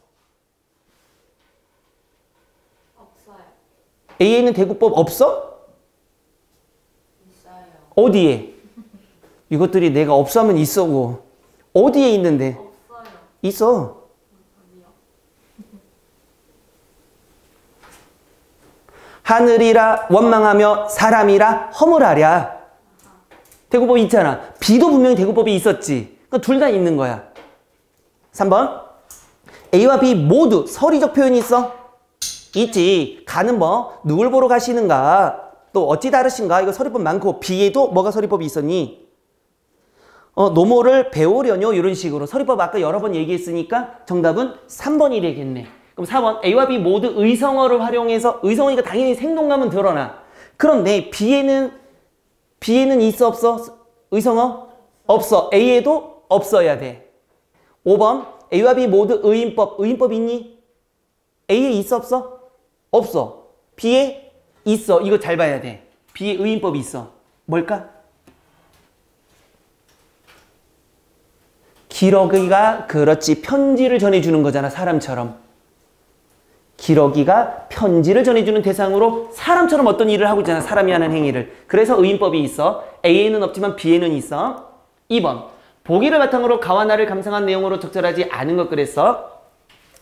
없어요. A에는 대꾸법 없어? 있어요. 어디에? 이것들이 내가 없어 하면 있어고. 어디에 있는데? 없어요. 있어. 아니요. 하늘이라 원망하며 사람이라 허물하랴. 대구법이 있잖아. B도 분명히 대구법이 있었지. 그러니까 둘 다 있는 거야. 3번 A와 B 모두 서리적 표현이 있어? 있지. 가는 뭐 누굴 보러 가시는가 또 어찌 다르신가 이거 서리법 많고 B에도 뭐가 서리법이 있었니? 노모를 배우려뇨 이런 식으로 서리법 아까 여러 번 얘기했으니까 정답은 3번이 되겠네. 그럼 4번 A와 B 모두 의성어를 활용해서 의성어니까 당연히 생동감은 드러나. 그런데 B에는 있어 없어? 의성어? 없어. A에도 없어야 돼. 5번 A와 B 모두 의인법. 의인법 있니? A에 있어 없어? 없어. B에 있어. 이거 잘 봐야 돼. B에 의인법이 있어. 뭘까? 기러기가 그렇지 편지를 전해주는 거잖아. 사람처럼. 기러기가 편지를 전해주는 대상으로 사람처럼 어떤 일을 하고 있잖아. 사람이 하는 행위를. 그래서 의인법이 있어. A에는 없지만 B에는 있어. 2번 보기를 바탕으로 가와 나를 감상한 내용으로 적절하지 않은 것 그랬어.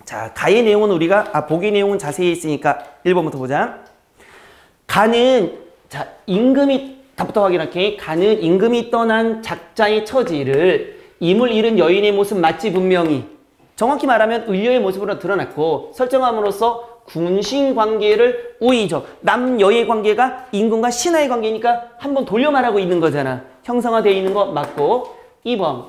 자, 가의 내용은 우리가 보기 내용은 자세히 있으니까 1번부터 보자. 가는 자 임금이 답부터 확인할게. 가는 임금이 떠난 작자의 처지를 임을 잃은 여인의 모습 맞지 분명히. 정확히 말하면 의녀의 모습으로 드러났고 설정함으로써 군신관계를 우의적. 남여의 관계가 임금과 신하의 관계니까 한번 돌려 말하고 있는 거잖아. 형상화되어 있는 거 맞고. 2번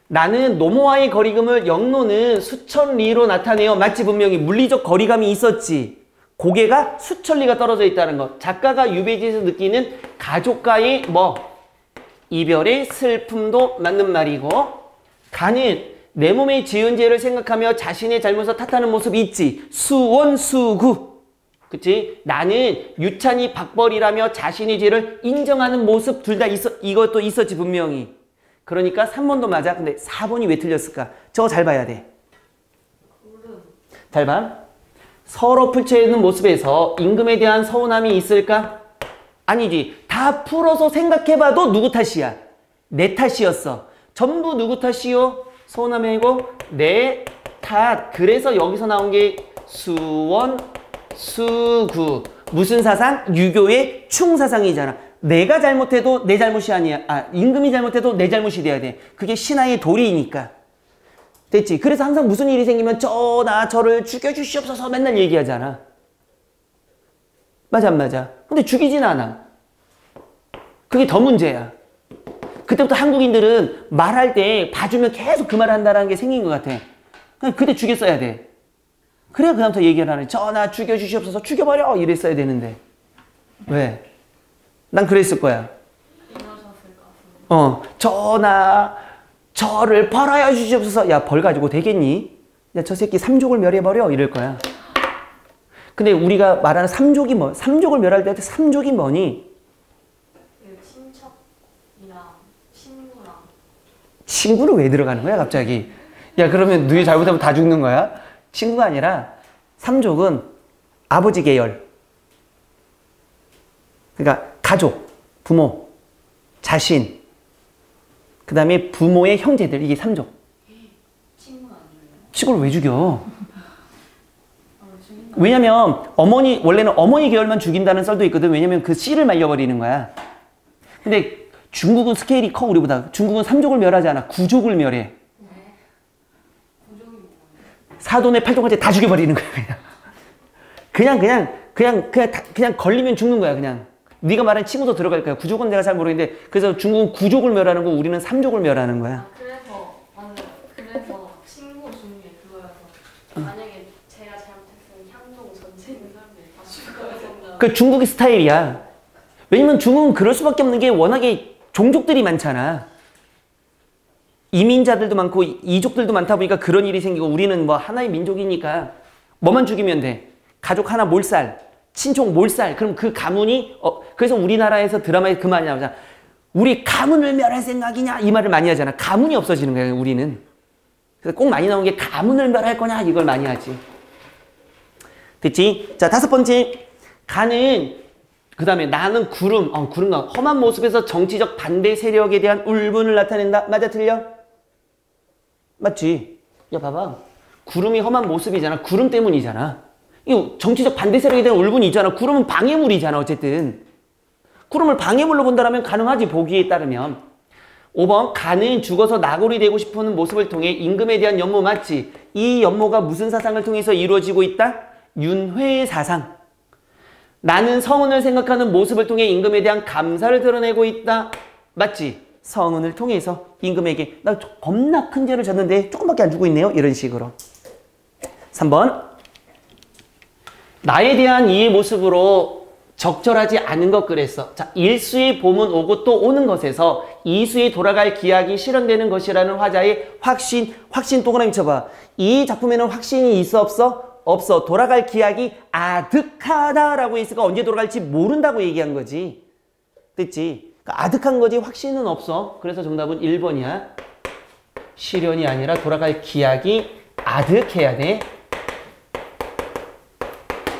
나는 노모와의 거리감을 영로는 수천 리로 나타내어 맞지 분명히. 물리적 거리감이 있었지. 고개가 수천 리가 떨어져 있다는 것. 작가가 유배지에서 느끼는 가족과의 이별의 슬픔도 맞는 말이고. 가는 내 몸의 지은 죄를 생각하며 자신의 잘못을 탓하는 모습이 있지. 수원수구. 그치? 나는 유찬이 박벌이라며 자신의 죄를 인정하는 모습 둘 다 이것도 있었지 분명히. 그러니까 3번도 맞아. 근데 4번이 왜 틀렸을까? 저거 잘 봐야 돼. 잘 봐. 서로 풀쳐있는 모습에서 임금에 대한 서운함이 있을까? 아니지. 다 풀어서 생각해봐도 누구 탓이야? 내 탓이었어. 전부 누구 탓이요? 서운함이고 내 탓. 그래서 여기서 나온 게 수원, 수구. 무슨 사상? 유교의 충사상이잖아. 내가 잘못해도 내 잘못이 아니야. 임금이 잘못해도 내 잘못이 돼야 돼. 그게 신하의 도리이니까. 됐지? 그래서 항상 무슨 일이 생기면 저나 저를 죽여주시옵소서 맨날 얘기하잖아. 맞아 안 맞아? 근데 죽이진 않아. 그게 더 문제야. 그때부터 한국인들은 말할 때 봐주면 계속 그 말을 한다는 게 생긴 것 같아. 그냥 그때 죽였어야 돼. 그래야 그다음부터 얘기를 하네. 전하 죽여주시옵소서 죽여버려 이랬어야 되는데. 왜? 난 그랬을 거야. 이러셨을 것 같은데. 전하 저를 벌하여 주시옵소서. 야, 벌 가지고 되겠니? 야, 저 새끼 삼족을 멸해버려 이럴 거야. 근데 우리가 말하는 삼족이 뭐? 삼족을 멸할 때 삼족이 뭐니? 그 친척이랑 친구랑. 친구를 왜 들어가는 거야 갑자기? 야, 그러면 누이 잘못하면 다 죽는 거야? 친구가 아니라 삼족은 아버지 계열, 그러니까 가족, 부모, 자신, 그 다음에 부모의 형제들, 이게 삼족. 친구 아니에요? 친구를 왜 죽여? 죽인다. 왜냐면 원래는 어머니 계열만 죽인다는 썰도 있거든. 왜냐면 그 씨를 말려버리는 거야. 근데 중국은 스케일이 커 우리보다. 중국은 삼족을 멸하지 않아. 구족을 멸해. 부족이 뭐예요? 사돈의 팔족까지 다 죽여버리는 거야 그냥 걸리면 죽는 거야 그냥. 네가 말한 친구도 들어갈 거야. 구족은 내가 잘 모르겠는데 그래서 중국은 구족을 멸하는 거, 우리는 삼족을 멸하는 거야. 그래서 맞아요. 그래서 친구 중에 그거여서 만약에 제가 잘못했으면 향동 전체 있는 사람들이 다 죽어요. 그 중국의 스타일이야. 왜냐면 중국은 그럴 수밖에 없는 게 워낙에 종족들이 많잖아. 이민자들도 많고 이족들도 많다 보니까 그런 일이 생기고, 우리는 뭐 하나의 민족이니까 뭐만 죽이면 돼. 가족 하나 몰살, 친족 몰살. 그럼 그 가문이 그래서 우리나라에서 드라마에 그 말이 나오잖아. 우리 가문을 멸할 생각이냐 이 말을 많이 하잖아. 가문이 없어지는 거야 우리는. 그래서 꼭 많이 나오는 게 가문을 멸할 거냐 이걸 많이 하지. 됐지? 자, 5번째. 가는 그 다음에 나는 구름. 구름과 험한 모습에서 정치적 반대 세력에 대한 울분을 나타낸다. 맞아 틀려? 맞지? 야 봐봐. 구름이 험한 모습이잖아. 구름 때문이잖아. 이 정치적 반대 세력에 대한 울분이 있잖아. 구름은 방해물이잖아 어쨌든. 구름을 방해물로 본다면 가능하지 보기에 따르면. 5번. 가는 죽어서 나골이 되고 싶은 모습을 통해 임금에 대한 연모. 맞지? 이 연모가 무슨 사상을 통해서 이루어지고 있다? 윤회의 사상. 나는 성은을 생각하는 모습을 통해 임금에 대한 감사를 드러내고 있다. 맞지? 성은을 통해서 임금에게 나 겁나 큰 죄를 졌는데 조금밖에 안 주고 있네요. 이런 식으로. 3번. 나에 대한 이의 모습으로 적절하지 않은 것 그랬어. 자, 일수의 봄은 오고 또 오는 것에서 이수의 돌아갈 기약이 실현되는 것이라는 화자의 확신 동그라미 쳐봐. 이 작품에는 확신이 있어 없어? 없어. 돌아갈 기약이 아득하다라고 했으니까 언제 돌아갈지 모른다고 얘기한 거지. 됐지? 그러니까 아득한 거지 확신은 없어. 그래서 정답은 1번이야. 실현이 아니라 돌아갈 기약이 아득해야 돼.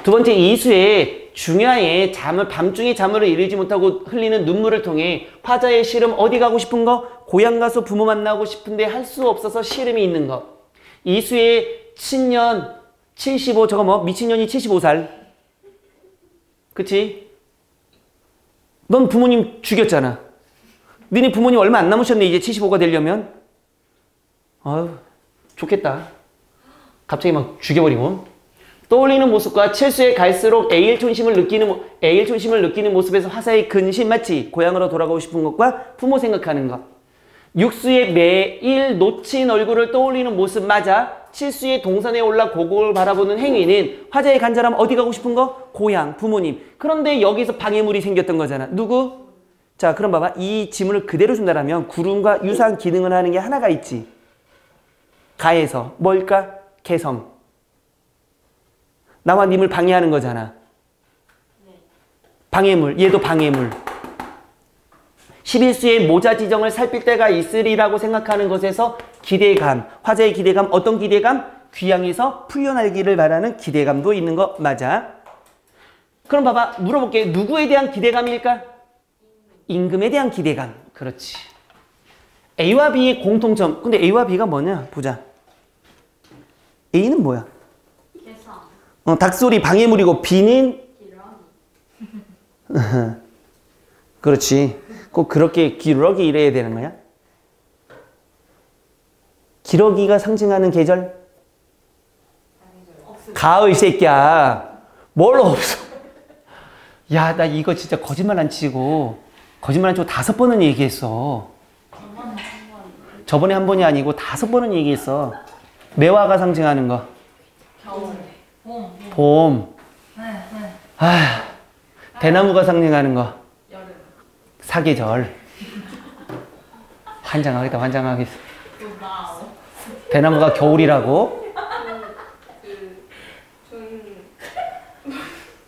두 번째, 이수의 중야에 밤중에 잠을 이루지 못하고 흘리는 눈물을 통해 화자의 시름. 어디 가고 싶은 거? 고향 가서 부모 만나고 싶은데 할 수 없어서 시름이 있는 거. 이수의 친년 75, 저거 뭐 미친년이 75살. 그치? 넌 부모님 죽였잖아. 너네 부모님 얼마 안 남으셨네 이제 75가 되려면. 아유 좋겠다. 갑자기 막 죽여버리고. 떠올리는 모습과 칠수에 갈수록 애일촌심을 느끼는 모습에서 화사의 근심. 맞지? 고향으로 돌아가고 싶은 것과 부모 생각하는 것. 육수의 매일 놓친 얼굴을 떠올리는 모습. 맞아? 칠수의 동산에 올라 고국을 바라보는 행위는 화자의 간절함. 어디 가고 싶은 거? 고향, 부모님. 그런데 여기서 방해물이 생겼던 거잖아. 누구? 자, 그럼 봐봐. 이 지문을 그대로 준다면 구름과 유사한 기능을 하는 게 하나가 있지. 가에서 뭘까? 개성. 나와 님을 방해하는 거잖아. 방해물. 얘도 방해물. 11수의 모자 지정을 살필 때가 있으리라고 생각하는 것에서 기대감. 화자의 기대감. 어떤 기대감? 귀향에서 풀려날기를 바라는 기대감도 있는 거 맞아. 그럼 봐봐. 물어볼게. 누구에 대한 기대감일까? 임금에 대한 기대감. 그렇지. A와 B의 공통점. 근데 A와 B가 뭐냐? 보자. A는 뭐야? 개성. 닭소리 방해물이고 비는 기러기. 그렇지. 꼭 그렇게 기러기 이래야 되는 거야? 기러기가 상징하는 계절? 가을 새끼야. 뭘 없어. 야, 나 이거 진짜 거짓말 안 치고 5번은 얘기했어. 저번에 한 번이 아니고 5번은 얘기했어. 매화가 상징하는 거. 겨울. 봄. 아, 대나무가 상징하는 거. 여름. 사계절. 환장하겠다, 환장하겠어. 와우. 대나무가 겨울이라고?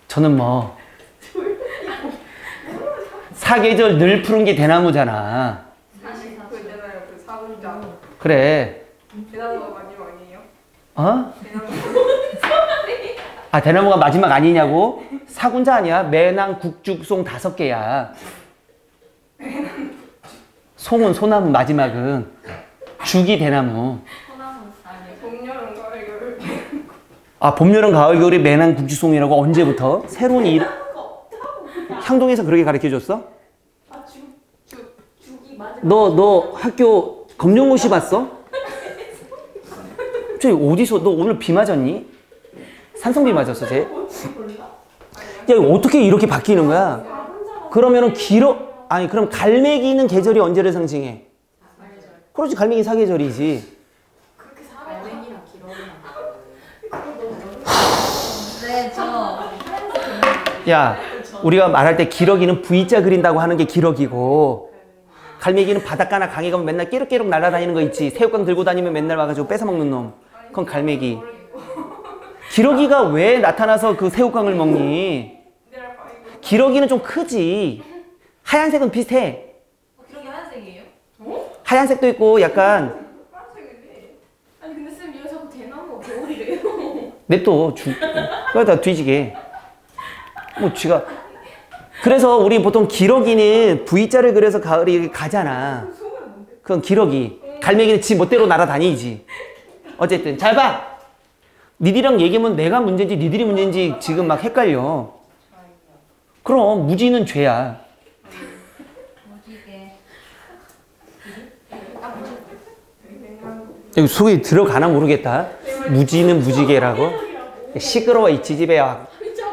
저는 뭐 사계절 늘 푸른 게 대나무잖아. 그잖아요. 그 사분자. 그래. 대나무가 마지막 아니에요? 어? 대나무. 아, 대나무가 마지막 아니냐고? 사군자 아니야? 매낭, 국죽,송 5개야. 송은 소나무, 마지막은 죽이 대나무. 소나무 쌀. 봄, 여름, 가을, 겨울. 아, 봄, 여름, 가을, 겨울이 매낭, 국죽송이라고 언제부터? 새로운 향동에서 그렇게 가르쳐줬어? 아, 죽이 맞아. 너 학교 검정고시 봤어? 저 어디서 너 오늘 비 맞았니? 산성비 맞았어, 쟤? 야, 이거 어떻게 이렇게 바뀌는 거야? 그러면은 그럼 갈매기는 계절이 언제를 상징해? 사계절. 그렇지, 갈매기 사계절이지. 그렇게 갈매기랑 기러기랑. 네, 저 야, 우리가 말할 때 기러기는 V자 그린다고 하는 게 기러기고, 갈매기는 바닷가나 강에 가면 맨날 깨룩깨룩 날아다니는 거 있지. 새우깡 들고 다니면 맨날 와가지고 뺏어먹는 놈. 그건 갈매기. 기러기가 왜 나타나서 그 새우깡을 먹니? 기러기는 좀 크지. 하얀색은 비슷해. 기러기 하얀색이에요? 하얀색도 있고 약간 아니 근데 쌤 이거 자꾸 대나무가 겨울이래요. 냅둬. 그러다 뒤지게. 뭐 쥐가. 그래서 우리 보통 기러기는 V자를 그려서 가을이 가잖아. 그건 기러기. 갈매기는 지 멋대로 날아다니지. 어쨌든 잘 봐. 니들이랑 얘기하면 내가 문제인지 니들이 문제인지 지금 막 헷갈려. 그럼 무지는 죄야. 무지개. 여기 속에 들어가나 모르겠다. 무지는 무지개라고. 시끄러워 이 지지배야.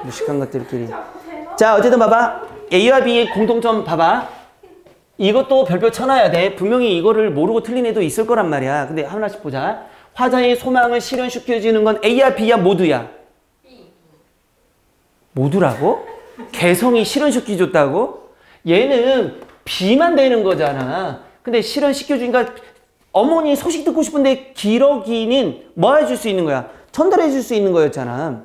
무식한 것들끼리. 자, 어쨌든 봐봐. A와 B의 공통점 봐봐. 이것도 별표 쳐놔야 돼. 분명히 이거를 모르고 틀린 애도 있을 거란 말이야. 근데 하나씩 보자. 화자의 소망을 실현시켜주는 건 A야 B야 모두야? B. 모두라고? 개성이 실현시켜줬다고? 얘는 B만 되는 거잖아. 근데 실현시켜주니까 어머니 소식 듣고 싶은데 기러기는 뭐 해줄 수 있는 거야? 전달해 줄 수 있는 거였잖아.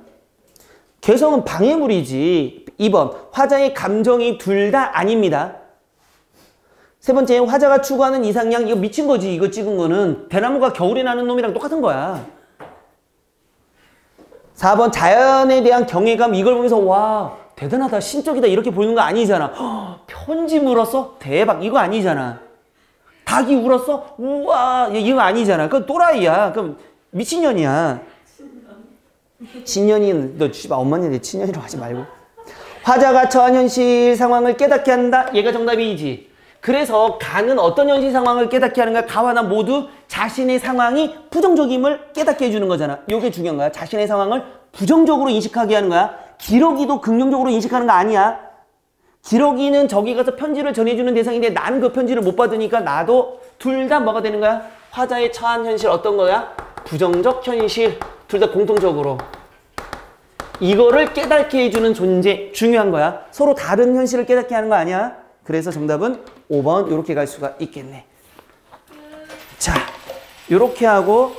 개성은 방해물이지. 2번 화자의 감정이 둘 다 아닙니다. 세 번째, 화자가 추구하는 이상향, 이거 미친 거지. 이거 찍은 거는 대나무가 겨울에 나는 놈이랑 똑같은 거야. 4번 자연에 대한 경외감, 이걸 보면서 와 대단하다, 신적이다 이렇게 보이는 거 아니잖아. 허, 편지 물었어? 대박, 이거 아니잖아. 닭이 울었어? 우와, 이거 아니잖아. 그건 또라이야. 그럼 미친년이야. 친년이, 너 씨발 엄마한테 친년이라고 하지 말고. 화자가 처한 현실 상황을 깨닫게 한다. 얘가 정답이지. 그래서 가는 어떤 현실 상황을 깨닫게 하는가? 가와 나 모두 자신의 상황이 부정적임을 깨닫게 해주는 거잖아. 이게 중요한 거야. 자신의 상황을 부정적으로 인식하게 하는 거야. 기러기도 긍정적으로 인식하는 거 아니야. 기러기는 저기 가서 편지를 전해주는 대상인데 나는 그 편지를 못 받으니까 나도 둘 다 뭐가 되는 거야? 화자의 처한 현실 어떤 거야? 부정적 현실. 둘 다 공통적으로. 이거를 깨닫게 해주는 존재 중요한 거야. 서로 다른 현실을 깨닫게 하는 거 아니야? 그래서 정답은 5번 이렇게 갈 수가 있겠네. 자, 이렇게 하고